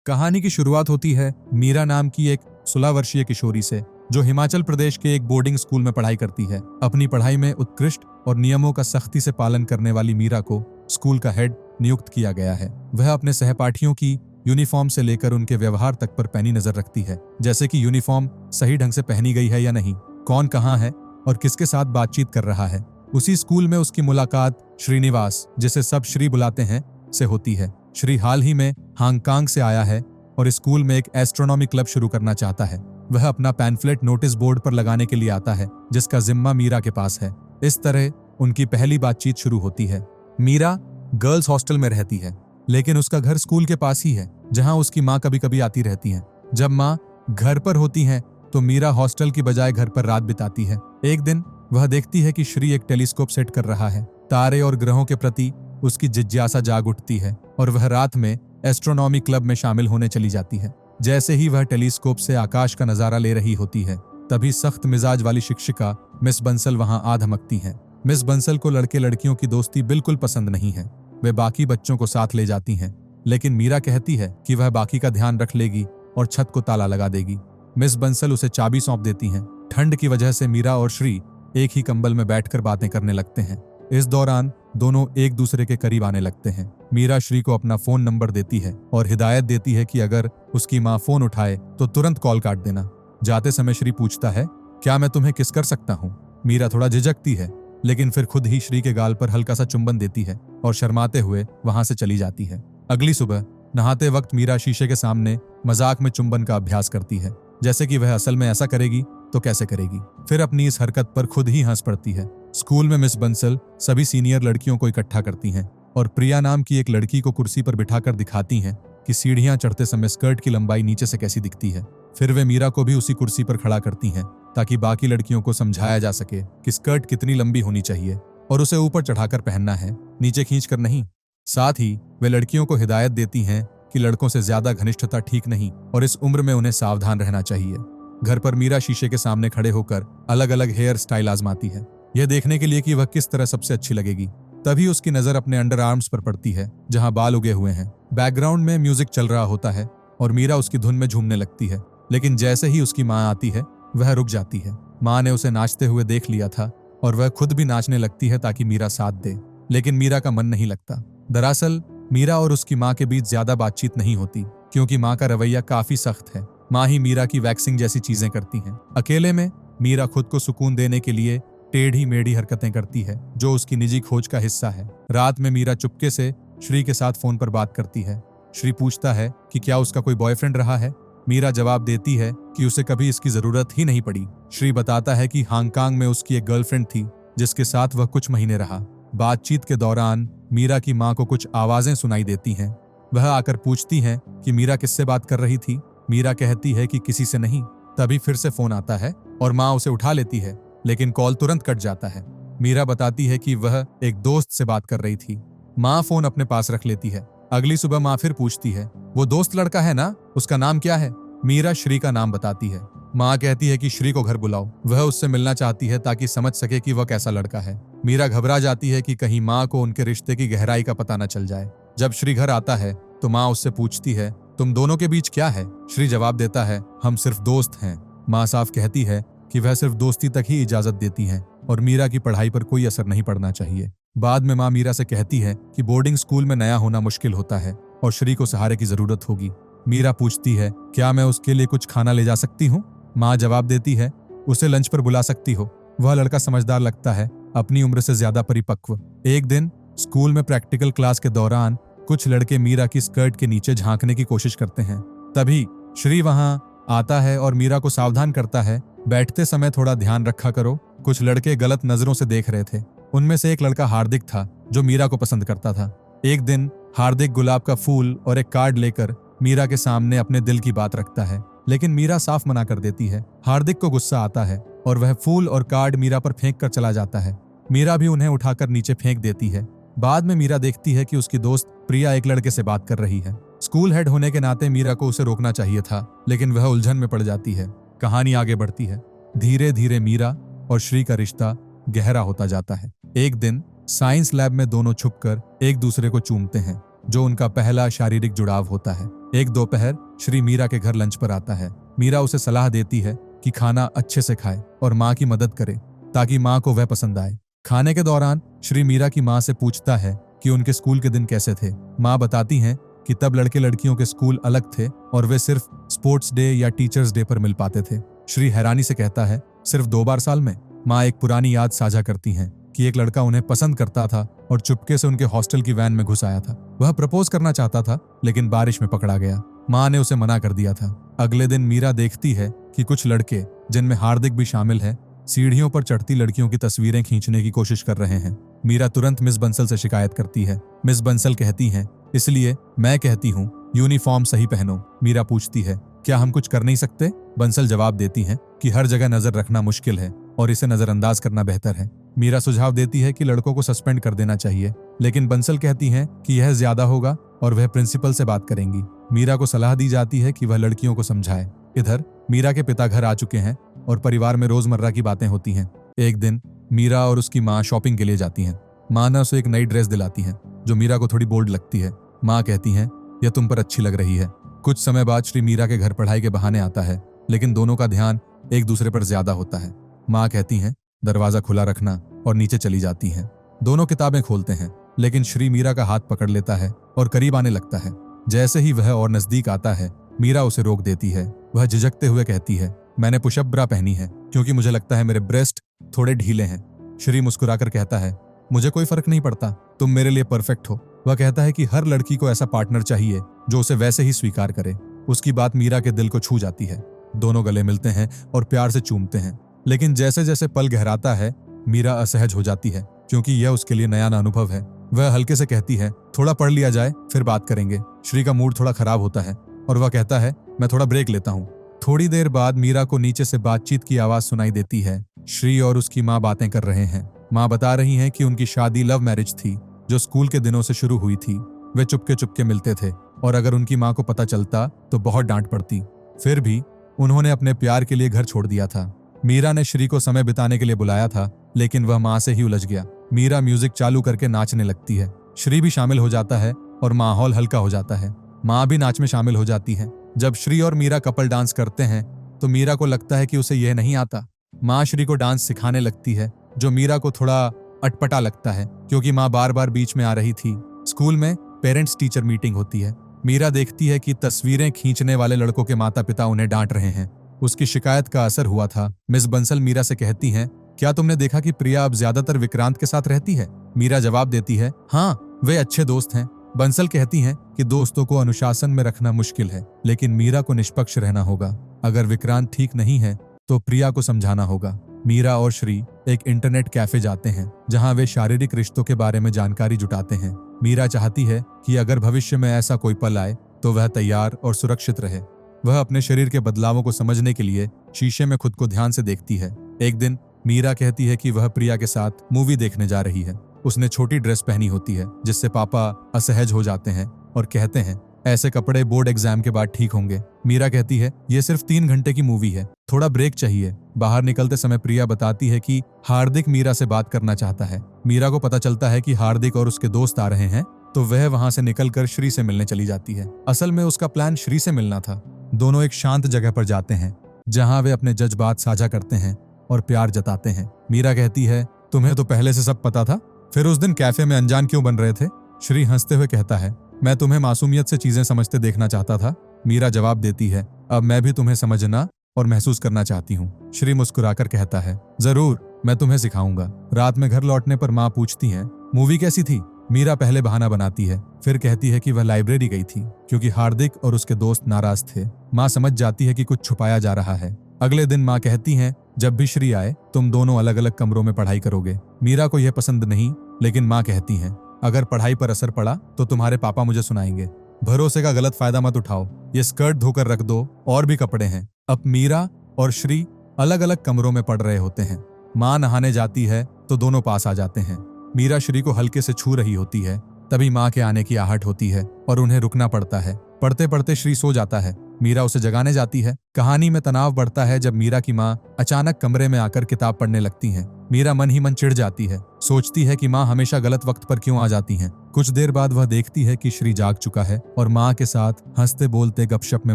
कहानी की शुरुआत होती है मीरा नाम की एक 16 वर्षीय किशोरी से, जो हिमाचल प्रदेश के एक बोर्डिंग स्कूल में पढ़ाई करती है। अपनी पढ़ाई में उत्कृष्ट और नियमों का सख्ती से पालन करने वाली मीरा को स्कूल का हेड नियुक्त किया गया है। वह अपने सहपाठियों की यूनिफॉर्म से लेकर उनके व्यवहार तक पर पैनी नजर रखती है, जैसे कि यूनिफॉर्म सही ढंग से पहनी गई है या नहीं, कौन कहाँ है और किसके साथ बातचीत कर रहा है। उसी स्कूल में उसकी मुलाकात श्रीनिवास, जिसे सब श्री बुलाते हैं, से होती है। श्री हाल ही में हांगकांग से आया है और स्कूल में एक एस्ट्रोनॉमी क्लब शुरू करना चाहता है। वह अपना पैम्फलेट नोटिस बोर्ड पर लगाने के लिए आता है, जिसका जिम्मा मीरा के पास है। इस तरह उनकी पहली बातचीत शुरू होती है। मीरा गर्ल्स हॉस्टल में रहती है, लेकिन उसका घर स्कूल के पास ही है, जहां उसकी माँ कभी कभी आती रहती है। जब माँ घर पर होती है तो मीरा हॉस्टल की बजाय घर पर रात बिताती है। एक दिन वह देखती है कि श्री एक टेलीस्कोप सेट कर रहा है। तारे और ग्रहों के प्रति उसकी जिज्ञासा जाग उठती है और वह रात में एस्ट्रोनॉमी क्लब में शामिल होने चली जाती है। जैसे ही वह टेलीस्कोप से आकाश का नजारा ले रही होती है, तभी सख्त मिजाज वाली शिक्षिका मिस बंसल वहां आ धमकती हैं। मिस बंसल को लड़के लड़कियों की दोस्ती बिल्कुल पसंद नहीं है। वे बाकी बच्चों को साथ ले जाती हैं, लेकिन मीरा कहती है कि वह बाकी का ध्यान रख लेगी और छत को ताला लगा देगी। मिस बंसल उसे चाबी सौंप देती हैं। ठंड की वजह से मीरा और श्री एक ही कंबल में बैठकर बातें करने लगते हैं। इस दौरान दोनों एक दूसरे के करीब आने लगते हैं। मीरा श्री को अपना फोन नंबर देती है और हिदायत देती है कि अगर उसकी माँ फोन उठाए तो तुरंत कॉल काट देना। जाते समय श्री पूछता है, क्या मैं तुम्हें किस कर सकता हूँ? मीरा थोड़ा झिझकती है, लेकिन फिर खुद ही श्री के गाल पर हल्का सा चुंबन देती है और शर्माते हुए वहां से चली जाती है। अगली सुबह नहाते वक्त मीरा शीशे के सामने मजाक में चुंबन का अभ्यास करती है, जैसे कि वह असल में ऐसा करेगी तो कैसे करेगी। फिर अपनी इस हरकत पर खुद ही हंस पड़ती है। स्कूल में मिस बंसल सभी सीनियर लड़कियों को इकट्ठा करती हैं और प्रिया नाम की एक लड़की को कुर्सी पर बिठाकर दिखाती हैं कि सीढ़ियां चढ़ते समय स्कर्ट की लंबाई नीचे से कैसी दिखती है। फिर वे मीरा को भी उसी कुर्सी पर खड़ा करती हैं ताकि बाकी लड़कियों को समझाया जा सके कि स्कर्ट कितनी लंबी होनी चाहिए और उसे ऊपर चढ़ाकर पहनना है, नीचे खींचकर नहीं। साथ ही वे लड़कियों को हिदायत देती हैं कि लड़कों से ज्यादा घनिष्ठता ठीक नहीं और इस उम्र में उन्हें सावधान रहना चाहिए। घर पर मीरा शीशे के सामने खड़े होकर अलग अलग हेयर स्टाइल आजमाती है, यह देखने के लिए कि वह किस तरह सबसे अच्छी लगेगी। तभी उसकी नजर अपने अंडर आर्म्स पर पड़ती है, जहां बाल उगे हुए हैं। बैकग्राउंड में म्यूजिक चल रहा होता है और मीरा उसकी धुन में झूमने लगती है, लेकिन जैसे ही उसकी माँ आती है वह रुक जाती है। माँ ने उसे नाचते हुए देख लिया था और वह खुद भी नाचने लगती है ताकि मीरा साथ दे, लेकिन मीरा का मन नहीं लगता। दरअसल मीरा और उसकी माँ के बीच ज्यादा बातचीत नहीं होती, क्योंकि माँ का रवैया काफी सख्त है। माँ ही मीरा की वैक्सिंग जैसी चीजें करती हैं। अकेले में मीरा खुद को सुकून देने के लिए टेढ़ी मेढ़ी हरकतें करती है, जो उसकी निजी खोज का हिस्सा है। रात में मीरा चुपके से श्री के साथ फोन पर बात करती है। श्री पूछता है कि क्या उसका कोई बॉयफ्रेंड रहा है। मीरा जवाब देती है कि उसे कभी इसकी जरूरत ही नहीं पड़ी। श्री बताता है कि हांगकांग में उसकी एक गर्लफ्रेंड थी, जिसके साथ वह कुछ महीने रहा। बातचीत के दौरान मीरा की माँ को कुछ आवाजें सुनाई देती हैं। वह आकर पूछती हैं कि मीरा किससे बात कर रही थी। मीरा कहती है कि किसी से नहीं। तभी फिर से फोन आता है और माँ उसे उठा लेती है, लेकिन कॉल तुरंत कट जाता है। मीरा बताती है कि वह एक दोस्त से बात कर रही थी। माँ फोन अपने पास रख लेती है। अगली सुबह माँ फिर पूछती है, वो दोस्त लड़का है ना, उसका नाम क्या है? मीरा श्री का नाम बताती है। माँ कहती है कि श्री को घर बुलाओ, वह उससे मिलना चाहती है ताकि समझ सके कि वह कैसा लड़का है। मीरा घबरा जाती है कि कहीं माँ को उनके रिश्ते की गहराई का पता न चल जाए। जब श्री घर आता है तो माँ उससे पूछती है, तुम दोनों के बीच क्या है? श्री जवाब देता है, हम सिर्फ दोस्त हैं। माँ साफ कहती है कि वह सिर्फ दोस्ती तक ही इजाजत देती हैं और मीरा की पढ़ाई पर कोई असर नहीं पड़ना चाहिए। बाद में माँ मीरा से कहती है कि बोर्डिंग स्कूल में नया होना मुश्किल होता है और श्री को सहारे की जरूरत होगी। मीरा पूछती है, क्या मैं उसके लिए कुछ खाना ले जा सकती हूँ? माँ जवाब देती है, उसे लंच पर बुला सकती हो। वह लड़का समझदार लगता है, अपनी उम्र से ज्यादा परिपक्व। एक दिन स्कूल में प्रैक्टिकल क्लास के दौरान कुछ लड़के मीरा की स्कर्ट के नीचे झांकने की कोशिश करते हैं। तभी श्री वहां आता है और मीरा को सावधान करता है, बैठते समय थोड़ा ध्यान रखा करो। कुछ लड़के गलत नजरों से देख रहे थे। उनमें से एक लड़का हार्दिक था, जो मीरा को पसंद करता था। एक दिन हार्दिक गुलाब का फूल और एक कार्ड लेकर मीरा के सामने अपने दिल की बात रखता है, लेकिन मीरा साफ मना कर देती है। हार्दिक को गुस्सा आता है और वह फूल और कार्ड मीरा पर फेंक कर चला जाता है। मीरा भी उन्हें उठाकर नीचे फेंक देती है। बाद में मीरा देखती है कि उसकी दोस्त प्रिया एक लड़के से बात कर रही है। स्कूल हेड होने के नाते मीरा को उसे रोकना चाहिए था, लेकिन वह उलझन में पड़ जाती है। कहानी आगे बढ़ती है। धीरे धीरे मीरा और श्री का रिश्ता गहरा होता जाता है। एक दिन साइंस लैब में दोनों छुपकर एक दूसरे को चूमते हैं, जो उनका पहला शारीरिक जुड़ाव होता है। एक दोपहर श्री मीरा के घर लंच पर आता है। मीरा उसे सलाह देती है कि खाना अच्छे से खाए और माँ की मदद करे ताकि माँ को वह पसंद आए। खाने के दौरान श्री मीरा की माँ से पूछता है कि उनके स्कूल के दिन कैसे थे। माँ बताती हैं कि तब लड़के लड़कियों के स्कूल अलग थे और वे सिर्फ स्पोर्ट्स डे या टीचर्स डे पर मिल पाते थे। श्री हैरानी से कहता है, सिर्फ 2 बार साल में? माँ एक पुरानी याद साझा करती हैं कि एक लड़का उन्हें पसंद करता था और चुपके से उनके हॉस्टल की वैन में घुस आया था। वह प्रपोज करना चाहता था लेकिन बारिश में पकड़ा गया। माँ ने उसे मना कर दिया था। अगले दिन मीरा देखती है कि कुछ लड़के, जिनमें हार्दिक भी शामिल है, सीढ़ियों पर चढ़ती लड़कियों की तस्वीरें खींचने की कोशिश कर रहे हैं। मीरा तुरंत मिस बंसल से शिकायत करती है। मिस बंसल कहती हैं, इसलिए मैं कहती हूँ यूनिफॉर्म सही पहनो। मीरा पूछती है, क्या हम कुछ कर नहीं सकते? बंसल जवाब देती हैं कि हर जगह नजर रखना मुश्किल है और इसे नजरअंदाज करना बेहतर है। मीरा सुझाव देती है कि लड़कों को सस्पेंड कर देना चाहिए, लेकिन बंसल कहती हैं कि यह ज्यादा होगा और वह प्रिंसिपल से बात करेंगी। मीरा को सलाह दी जाती है कि वह लड़कियों को समझाए। इधर मीरा के पिता घर आ चुके हैं और परिवार में रोजमर्रा की बातें होती हैं। एक दिन मीरा और उसकी माँ शॉपिंग के लिए जाती हैं। माँ ने उसे एक नई ड्रेस दिलाती है जो मीरा को थोड़ी बोल्ड लगती है। माँ कहती हैं, यह तुम पर अच्छी लग रही है। कुछ समय बाद श्री मीरा के घर पढ़ाई के बहाने आता है, लेकिन दोनों का ध्यान एक दूसरे पर ज्यादा होता है। माँ कहती हैं, दरवाजा खुला रखना, और नीचे चली जाती हैं। दोनों किताबें खोलते हैं, लेकिन श्री मीरा का हाथ पकड़ लेता है और करीब आने लगता है। जैसे ही वह और नजदीक आता है, मीरा उसे रोक देती है। वह झिझकते हुए कहती है, मैंने पुशअप ब्रा पहनी है क्योंकि मुझे लगता है मेरे ब्रेस्ट थोड़े ढीले हैं। श्री मुस्कुराकर कहता है, मुझे कोई फर्क नहीं पड़ता, तुम मेरे लिए परफेक्ट हो। वह कहता है कि हर लड़की को ऐसा पार्टनर चाहिए जो उसे वैसे ही स्वीकार करे। उसकी बात मीरा के दिल को छू जाती है। दोनों गले मिलते हैं और प्यार से चूमते हैं, लेकिन जैसे जैसे पल गहराता है, मीरा असहज हो जाती है क्योंकि यह उसके लिए नया अनुभव है। वह हल्के से कहती है, थोड़ा पढ़ लिया जाए फिर बात करेंगे। श्री का मूड थोड़ा खराब होता है और वह कहता है, मैं थोड़ा ब्रेक लेता हूँ। थोड़ी देर बाद मीरा को नीचे से बातचीत की आवाज सुनाई देती है। श्री और उसकी माँ बातें कर रहे हैं। माँ बता रही हैं कि उनकी शादी लव मैरिज थी जो स्कूल के दिनों से शुरू हुई थी। वे चुपके चुपके मिलते थे और अगर उनकी माँ को पता चलता तो बहुत डांट पड़ती। फिर भी उन्होंने अपने प्यार के लिए घर छोड़ दिया था। मीरा ने श्री को समय बिताने के लिए बुलाया था, लेकिन वह माँ से ही उलझ गया। मीरा म्यूजिक चालू करके नाचने लगती है। श्री भी शामिल हो जाता है और माहौल हल्का हो जाता है। माँ भी नाच में शामिल हो जाती है। जब श्री और मीरा कपल डांस करते हैं तो मीरा को लगता है कि उसे यह नहीं आता। माँ श्री को डांस सिखाने लगती है, जो मीरा को थोड़ा अटपटा लगता है क्योंकि माँ बार बार बीच में आ रही थी। स्कूल में पेरेंट्स टीचर मीटिंग होती है। मीरा देखती है कि तस्वीरें खींचने वाले लड़कों के माता पिता उन्हें डांट रहे हैं। उसकी शिकायत का असर हुआ था। मिस बंसल मीरा से कहती हैं, क्या तुमने देखा कि प्रिया अब ज्यादातर विक्रांत के साथ रहती है? मीरा जवाब देती है, हाँ, वे अच्छे दोस्त हैं। बंसल कहती हैं कि दोस्तों को अनुशासन में रखना मुश्किल है, लेकिन मीरा को निष्पक्ष रहना होगा। अगर विक्रांत ठीक नहीं है तो प्रिया को समझाना होगा। मीरा और श्री एक इंटरनेट कैफे जाते हैं जहां वे शारीरिक रिश्तों के बारे में जानकारी जुटाते हैं। मीरा चाहती है कि अगर भविष्य में ऐसा कोई पल आए तो वह तैयार और सुरक्षित रहे। वह अपने शरीर के बदलावों को समझने के लिए शीशे में खुद को ध्यान से देखती है। एक दिन मीरा कहती है कि वह प्रिया के साथ मूवी देखने जा रही है। उसने छोटी ड्रेस पहनी होती है जिससे पापा असहज हो जाते हैं और कहते हैं, ऐसे कपड़े बोर्ड एग्जाम के बाद ठीक होंगे। मीरा कहती है, यह सिर्फ 3 घंटे की मूवी है, थोड़ा ब्रेक चाहिए। बाहर निकलते समय प्रिया बताती है कि हार्दिक मीरा से बात करना चाहता है। मीरा को पता चलता है कि हार्दिक और उसके दोस्त आ रहे हैं, तो वह वहां से निकलकर श्री से मिलने चली जाती है। असल में उसका प्लान श्री से मिलना था। दोनों एक शांत जगह पर जाते हैं जहां वे अपने जज्बात साझा करते हैं और प्यार जताते हैं। मीरा कहती है, तुम्हें तो पहले से सब पता था, फिर उस दिन कैफे में अनजान क्यों बन रहे थे? श्री हंसते हुए कहता है, मैं तुम्हें मासूमियत से चीजें समझते देखना चाहता था। मीरा जवाब देती है, अब मैं भी तुम्हें समझना और महसूस करना चाहती हूँ। श्री मुस्कुराकर कहता है, जरूर, मैं तुम्हें सिखाऊंगा। रात में घर लौटने पर माँ पूछती हैं, मूवी कैसी थी? मीरा पहले बहाना बनाती है, फिर कहती है कि वह लाइब्रेरी गई थी क्योंकि हार्दिक और उसके दोस्त नाराज थे। माँ समझ जाती है कि कुछ छुपाया जा रहा है। अगले दिन माँ कहती हैं, जब भी श्री आए तुम दोनों अलग अलग कमरों में पढ़ाई करोगे। मीरा को यह पसंद नहीं, लेकिन माँ कहती हैं, अगर पढ़ाई पर असर पड़ा तो तुम्हारे पापा मुझे सुनाएंगे। भरोसे का गलत फायदा मत उठाओ। ये स्कर्ट धोकर रख दो, और भी कपड़े हैं। अब मीरा और श्री अलग अलग कमरों में पढ़ रहे होते हैं। माँ नहाने जाती है तो दोनों पास आ जाते हैं। मीरा श्री को हल्के से छू रही होती है, तभी माँ के आने की आहट होती है और उन्हें रुकना पड़ता है। पढ़ते पढ़ते श्री सो जाता है। मीरा उसे जगाने जाती है। कहानी में तनाव बढ़ता है जब मीरा की माँ अचानक कमरे में आकर किताब पढ़ने लगती हैं। मीरा मन ही मन चिढ़ जाती है, सोचती है कि माँ हमेशा गलत वक्त पर क्यों आ जाती हैं। कुछ देर बाद वह देखती है कि श्री जाग चुका है और माँ के साथ हंसते बोलते गपशप में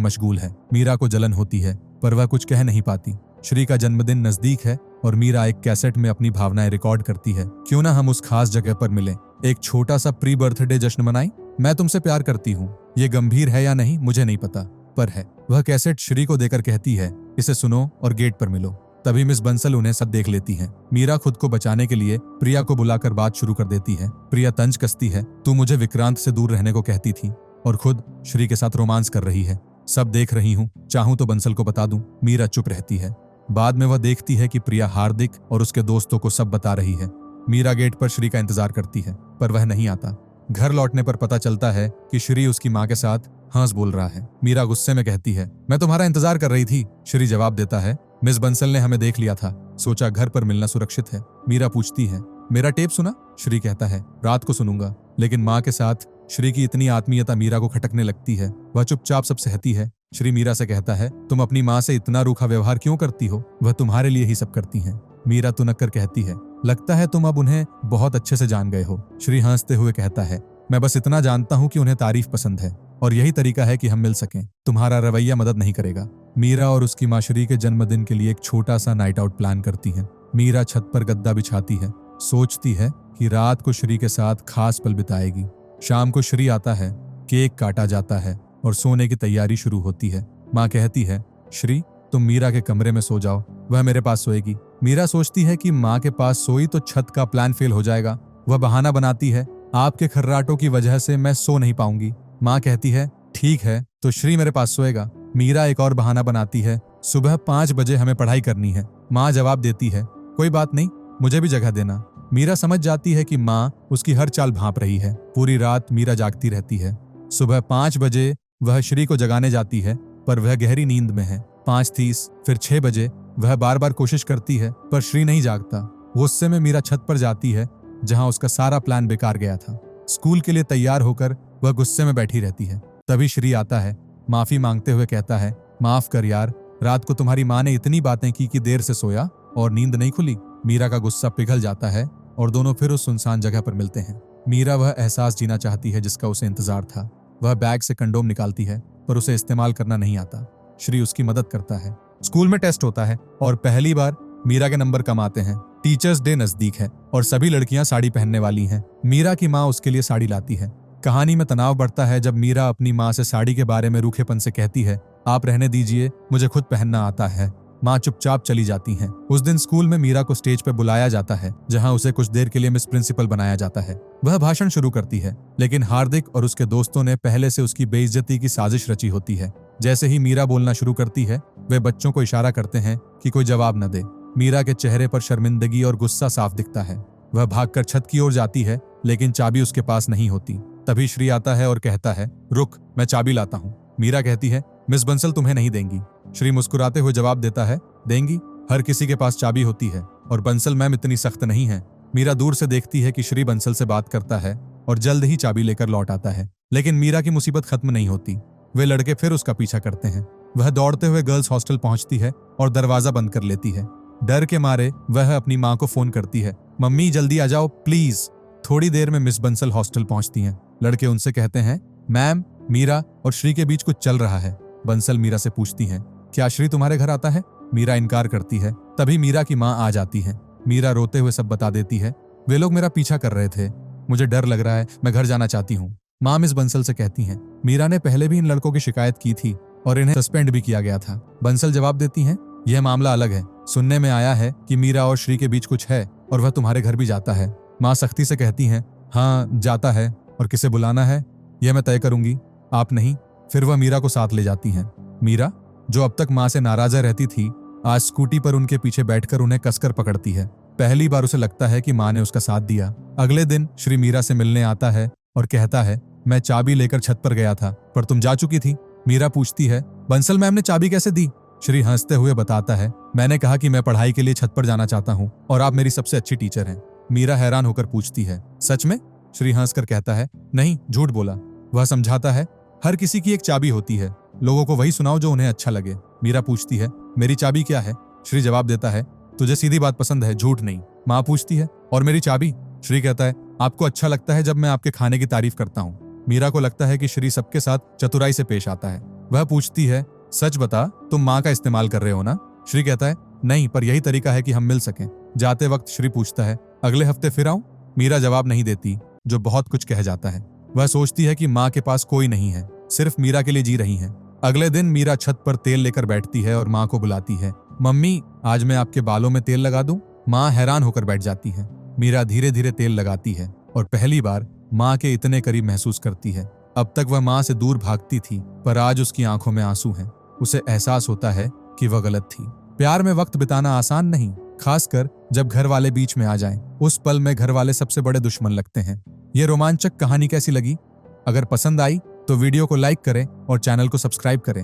मशगूल है। मीरा को जलन होती है पर वह कुछ कह नहीं पाती। श्री का जन्मदिन नजदीक है और मीरा एक कैसेट में अपनी भावनाएं रिकॉर्ड करती है। क्यों ना हम उस खास जगह पर मिलें, एक छोटा सा प्री बर्थडे जश्न मनाएं। मैं तुमसे प्यार करती हूँ, ये गंभीर है या नहीं मुझे नहीं पता, पर है। वह कैसेट श्री को देकर कहती है, इसे सुनो और गेट पर मिलो। तभी मिस बंसल उन्हें सब देख लेती है। मीरा खुद को बचाने के लिए प्रिया को बुलाकर बात शुरू कर देती है। प्रिया तंज कसती है, तू मुझे विक्रांत से दूर रहने को कहती थी और खुद श्री के साथ रोमांस कर रही है। सब देख रही हूँ, चाहूं तो बंसल को बता दूं। मीरा चुप रहती है। बाद में वह देखती है कि प्रिया हार्दिक और उसके दोस्तों को सब बता रही है। मीरा गेट पर श्री का इंतजार करती है पर वह नहीं आता। घर लौटने पर पता चलता है कि श्री उसकी माँ के साथ हंस बोल रहा है। मीरा गुस्से में कहती है, मैं तुम्हारा इंतजार कर रही थी। श्री जवाब देता है, मिस बंसल ने हमें देख लिया था, सोचा घर पर मिलना सुरक्षित है। मीरा पूछती है, मेरा टेप सुना? श्री कहता है, रात को सुनूंगा। लेकिन माँ के साथ श्री की इतनी आत्मीयता मीरा को खटकने लगती है। वह चुपचाप सब सहती है। श्री मीरा से कहता है, तुम अपनी माँ से इतना रूखा व्यवहार क्यों करती हो? वह तुम्हारे लिए ही सब करती हैं। मीरा तुनक कर कहती है, लगता है तुम अब उन्हें बहुत अच्छे से जान गए हो। श्री हंसते हुए कहता है, मैं बस इतना जानता हूँ कि उन्हें तारीफ पसंद है और यही तरीका है कि हम मिल सकें। तुम्हारा रवैया मदद नहीं करेगा। मीरा और उसकी माँ श्री के जन्मदिन के लिए एक छोटा सा नाइट आउट प्लान करती हैं। मीरा छत पर गद्दा बिछाती है, सोचती है कि रात को श्री के साथ खास पल बिताएगी। शाम को श्री आता है, केक काटा जाता है और सोने की तैयारी शुरू होती है। माँ कहती है, श्री तुम मीरा के कमरे में सो जाओ, वह मेरे पास सोएगी। मीरा सोचती है कि माँ के पास सोई तो छत का प्लान फेल हो जाएगा। वह बहाना बनाती है, आपके खर्राटों की वजह से मैं सो नहीं पाऊंगी। माँ कहती है, ठीक है तो श्री मेरे पास सोएगा। मीरा एक और बहाना बनाती है, सुबह 5 बजे हमें पढ़ाई करनी है। माँ जवाब देती है, कोई बात नहीं, मुझे भी जगह देना। मीरा समझ जाती है कि माँ उसकी हर चाल भांप रही है। पूरी रात मीरा जागती रहती है। सुबह 5 बजे वह श्री को जगाने जाती है पर वह गहरी नींद में है। 5:30 फिर 6 बजे वह बार बार कोशिश करती है पर श्री नहीं जागता। गुस्से में मीरा छत पर जाती है जहां उसका सारा प्लान बेकार गया था। स्कूल के लिए तैयार होकर वह गुस्से में बैठी रहती है। तभी श्री आता है, माफी मांगते हुए कहता है, माफ कर यार, रात को तुम्हारी माँ ने इतनी बातें की कि देर से सोया और नींद नहीं खुली। मीरा का गुस्सा पिघल जाता है और दोनों फिर उस सुनसान जगह पर मिलते हैं। मीरा वह एहसास जीना चाहती है जिसका उसे इंतजार था। वह बैग से कंडोम निकालती है पर उसे इस्तेमाल करना नहीं आता। श्री उसकी मदद करता है। स्कूल में टेस्ट होता है और पहली बार मीरा के नंबर कम आते हैं। टीचर्स डे नजदीक है और सभी लड़कियां साड़ी पहनने वाली हैं। मीरा की माँ उसके लिए साड़ी लाती है। कहानी में तनाव बढ़ता है जब मीरा अपनी माँ से साड़ी के बारे में रूखेपन से कहती है, आप रहने दीजिए, मुझे खुद पहनना आता है। माँ चुपचाप चली जाती हैं। उस दिन स्कूल में मीरा को स्टेज पर बुलाया जाता है जहां उसे कुछ देर के लिए मिस प्रिंसिपल बनाया जाता है। वह भाषण शुरू करती है लेकिन हार्दिक और उसके दोस्तों ने पहले से उसकी बेइज्जती की साजिश रची होती है। जैसे ही मीरा बोलना शुरू करती है वे बच्चों को इशारा करते हैं कि कोई जवाब न दे। मीरा के चेहरे पर शर्मिंदगी और गुस्सा साफ दिखता है। वह भागकर छत की ओर जाती है लेकिन चाबी उसके पास नहीं होती। तभी श्री आता है और कहता है, रुक, मैं चाबी लाता हूँ। मीरा कहती है, मिस बंसल तुम्हें नहीं देंगी। श्री मुस्कुराते हुए जवाब देता है, देंगी, हर किसी के पास चाबी होती है और बंसल मैम इतनी सख्त नहीं है। मीरा दूर से देखती है कि श्री बंसल से बात करता है और जल्द ही चाबी लेकर लौट आता है। लेकिन मीरा की मुसीबत खत्म नहीं होती। वे लड़के फिर उसका पीछा करते हैं। वह दौड़ते हुए गर्ल्स हॉस्टल पहुंचती है और दरवाजा बंद कर लेती है। डर के मारे वह अपनी माँ को फोन करती है, मम्मी जल्दी आ जाओ प्लीज। थोड़ी देर में मिस बंसल हॉस्टल पहुंचती हैं। लड़के उनसे कहते हैं, मैम, मीरा और श्री के बीच कुछ चल रहा है। बंसल मीरा से पूछती हैं, क्या श्री तुम्हारे घर आता है? मीरा इनकार करती है। तभी मीरा की माँ आ जाती है। मीरा रोते हुए सब बता देती है, वे लोग मेरा पीछा कर रहे थे, मुझे डर लग रहा है, मैं घर जाना चाहती हूँ। माँ मिस बंसल से कहती हैं, मीरा ने पहले भी इन लड़कों की शिकायत की थी और इन्हें सस्पेंड भी किया गया था। बंसल जवाब देती हैं, यह मामला अलग है। सुनने में आया है कि मीरा और श्री के बीच कुछ है और वह तुम्हारे घर भी जाता है। माँ सख्ती से कहती हैं, हाँ जाता है और किसे बुलाना है यह मैं तय करूंगी, आप नहीं। फिर वह मीरा को साथ ले जाती हैं। मीरा, जो अब तक माँ से नाराजा रहती थी, आज स्कूटी पर उनके पीछे बैठकर उन्हें कसकर पकड़ती है। पहली बार उसे लगता है कि माँ ने उसका साथ दिया। अगले दिन श्री मीरा से मिलने आता है और कहता है, मैं चाबी लेकर छत पर गया था पर तुम जा चुकी थी। मीरा पूछती है, बंसल मैम ने चाबी कैसे दी? श्री हंसते हुए बताता है, मैंने कहा कि मैं पढ़ाई के लिए छत पर जाना चाहता हूँ और आप मेरी सबसे अच्छी टीचर हैं। मीरा हैरान होकर पूछती है, सच में? श्री हंसकर कहता है, नहीं, झूठ बोला। वह समझाता है, हर किसी की एक चाबी होती है, लोगों को वही सुनाओ जो उन्हें अच्छा लगे। मीरा पूछती है, मेरी चाबी क्या है? श्री जवाब देता है, तुझे सीधी बात पसंद है, झूठ नहीं। माँ पूछती है, और मेरी चाबी? श्री कहता है, आपको अच्छा लगता है जब मैं आपके खाने की तारीफ करता हूँ। मीरा को लगता है कि श्री सबके साथ चतुराई से पेश आता है। वह पूछती है, सच बता, तुम माँ का इस्तेमाल कर रहे हो ना? श्री कहता है, नहीं, पर यही तरीका है कि हम मिल सकें। जाते वक्त श्री पूछता है, अगले हफ्ते फिर आऊं? मीरा जवाब नहीं देती, जो बहुत कुछ कह जाता है। वह सोचती है कि माँ के पास कोई नहीं है, सिर्फ मीरा के लिए जी रही है। अगले दिन मीरा छत पर तेल लेकर बैठती है और माँ को बुलाती है, मम्मी, आज मैं आपके बालों में तेल लगा दूं? माँ हैरान होकर बैठ जाती है। मीरा धीरे धीरे तेल लगाती है और पहली बार माँ के इतने करीब महसूस करती है। अब तक वह माँ से दूर भागती थी, पर आज उसकी आंखों में आंसू हैं। उसे एहसास होता है कि वह गलत थी। प्यार में वक्त बिताना आसान नहीं, खासकर जब घर वाले बीच में आ जाएं। उस पल में घर वाले सबसे बड़े दुश्मन लगते हैं। यह रोमांचक कहानी कैसी लगी? अगर पसंद आई तो वीडियो को लाइक करें और चैनल को सब्सक्राइब करें।